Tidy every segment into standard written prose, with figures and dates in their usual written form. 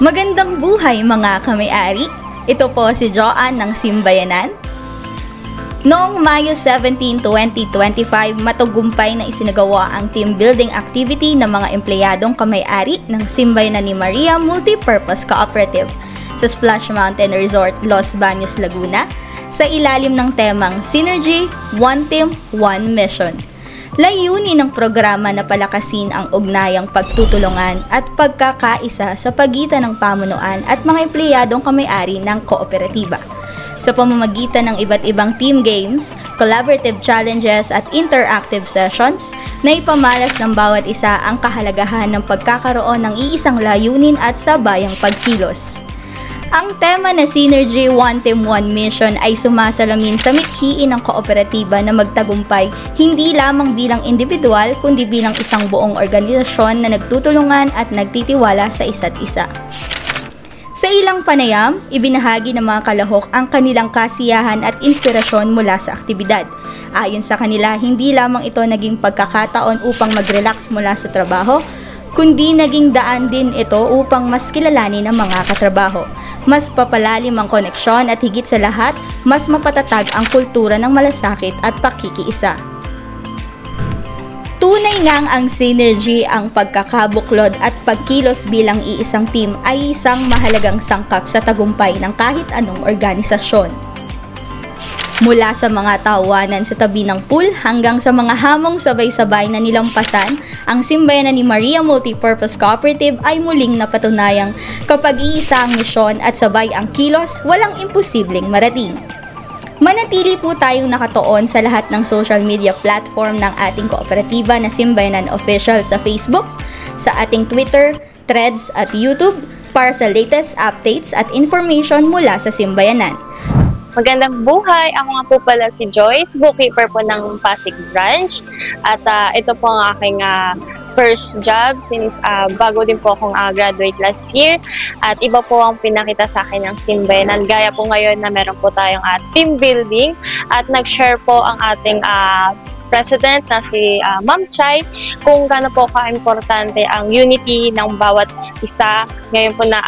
Magandang buhay mga kamay-ari! Ito po si Joanne ng Simbayanan. Noong Mayo 17, 2025, matagumpay na isinagawa ang team building activity ng mga empleyadong kamay-ari ng Simbayanan ni Maria Multipurpose Cooperative sa Splash Mountain Resort, Los Baños, Laguna sa ilalim ng temang Synergy, One Team, One Mission. Layunin ng programa na palakasin ang ugnayang pagtutulungan at pagkakaisa sa pagitan ng pamunuan at mga empleyadong kamay-ari ng kooperatiba. Sa pamamagitan ng iba't ibang team games, collaborative challenges at interactive sessions, na ipamalas ng bawat isa ang kahalagahan ng pagkakaroon ng iisang layunin at sabayang pagkilos. Ang tema na Synergy, One Team, One Mission ay sumasalamin sa mithiin ng kooperatiba na magtagumpay hindi lamang bilang individual kundi bilang isang buong organisasyon na nagtutulungan at nagtitiwala sa isa't isa. Sa ilang panayam, ibinahagi ng mga kalahok ang kanilang kasiyahan at inspirasyon mula sa aktibidad. Ayon sa kanila, hindi lamang ito naging pagkakataon upang mag-relax mula sa trabaho, kundi naging daan din ito upang mas kilalanin ang mga katrabaho. Mas papalalim ang koneksyon at higit sa lahat, mas mapatatag ang kultura ng malasakit at pakikiisa. Tunay ngang ang synergy, ang pagkakabuklod at pagkilos bilang iisang team ay isang mahalagang sangkap sa tagumpay ng kahit anong organisasyon. Mula sa mga tawanan sa tabi ng pool hanggang sa mga hamong sabay-sabay na nilampasan, ang Simbayanan ni Maria Multipurpose Cooperative ay muling napatunayang kapag iisa ang misyon at sabay ang kilos, walang imposibleng marating. Manatili po tayong nakatuon sa lahat ng social media platform ng ating kooperatiba na Simbayanan Official sa Facebook, sa ating Twitter, Threads at YouTube para sa latest updates at information mula sa Simbayanan. Magandang buhay! Ako nga po pala si Joyce, bookkeeper po ng Pasig Branch. At ito po ang aking first job since bago din po akong graduate last year. At iba po ang pinakita sa akin ng Simbayanan. Gaya po ngayon na meron po tayong team building at nag-share po ang ating President na si Ma'am Chay kung gaano po ka-importante ang unity ng bawat isa. Ngayon po na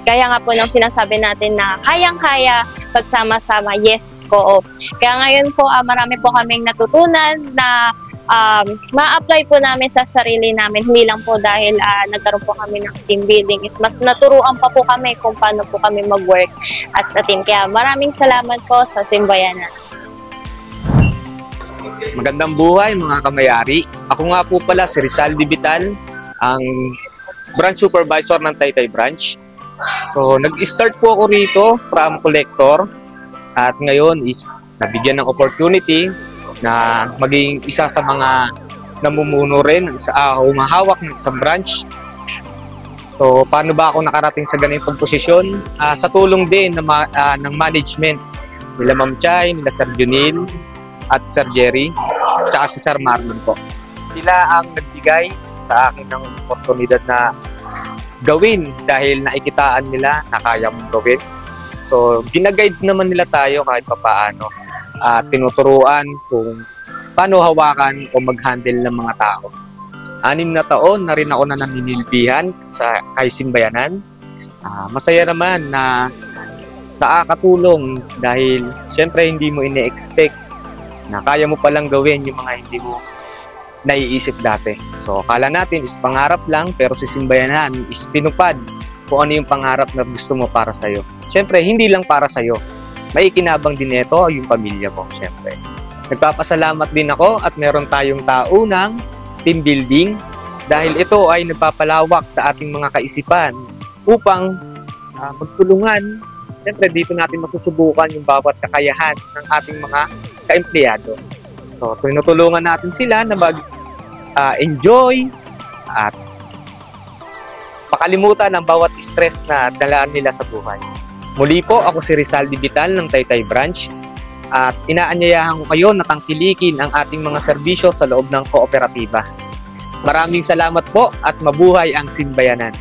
kaya nga po nung sinasabi natin na kayang-kaya pagsama-sama, yes, co-op. Kaya ngayon po marami po kaming natutunan na ma-apply po namin sa sarili namin. Hindi lang po dahil nagkaroon po kami ng team building, is mas naturuan pa po kami kung paano po kami mag-work as a team. Kaya maraming salamat po sa Simbayanan. Magandang buhay mga kamayari. Ako nga po pala si Rizal Dibital, ang branch supervisor ng Taytay Branch. So, nag-start po ako rito from collector at ngayon is nabigyan ng opportunity na maging isa sa mga namumuno rin sa humahawak ng isang branch. So, paano ba ako nakarating sa ganitong posisyon? Sa tulong din ng management nila Ma'am Chay, nila Sir Junil at Sir Jerry, at si Sir Marlon po. Sila ang nagbigay sa akin ng oportunidad na gawin dahil naikitaan nila na kaya mong gawin. So, ginaguide naman nila tayo kahit papaano at tinuturuan kung paano hawakan o mag-handle ng mga tao. 6 na taon na rin ako na naninilbihan sa kay Simbayanan. Masaya naman na nakakatulong dahil syempre hindi mo ine-expect na kaya mo palang gawin yung mga hindi mo naiisip dati. So, akala natin is pangarap lang, pero si Simbayanan is pinupad kung ano yung pangarap na gusto mo para sa'yo. Siyempre, hindi lang para sa'yo. May ikinabang din ito yung pamilya mo, siyempre. Nagpapasalamat din ako at meron tayong taunang team building dahil ito ay nagpapalawak sa ating mga kaisipan upang magtulungan. Siyempre, dito natin masusubukan yung bawat kakayahan ng ating mga kaempleyado. So, tinutulungan natin sila na mag-enjoy at pakalimutan ang bawat stress na dalaan nila sa buhay. Muli po, ako si Rizal Dibital ng Taytay Branch at inaanyayahan ko kayo na tangkilikin ang ating mga serbisyo sa loob ng kooperatiba. Maraming salamat po at mabuhay ang Simbayanan.